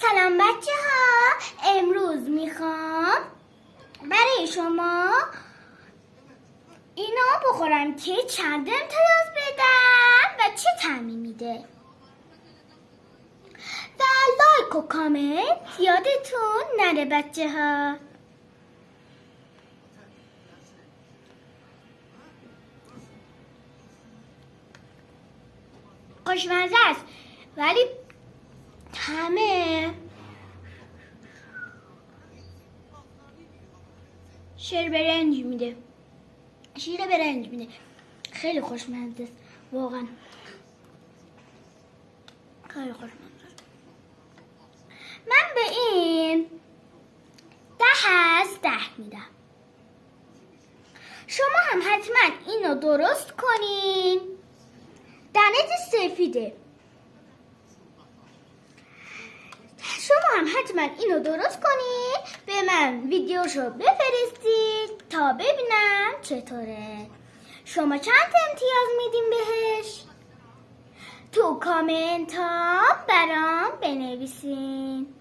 سلام بچه ها، امروز میخوام برای شما اینا بخورم که چند امتیاز بدم و چه طعمی میده و لایک و کامنت یادتون نره بچه ها. خوشمزه است ولی همه شیر برنج میده. خیلی خوشمزه است واقعا، خیلی خوشمزه است. من به این 10 از 10 میدم. شما هم حتما اینو درست کنین. دانه سفیده. شما هم حتما اینو درست کنید، به من ویدیوشو بفرستید تا ببینم چطوره. شما چند امتیاز میدین بهش؟ تو کامنت ها برام بنویسین.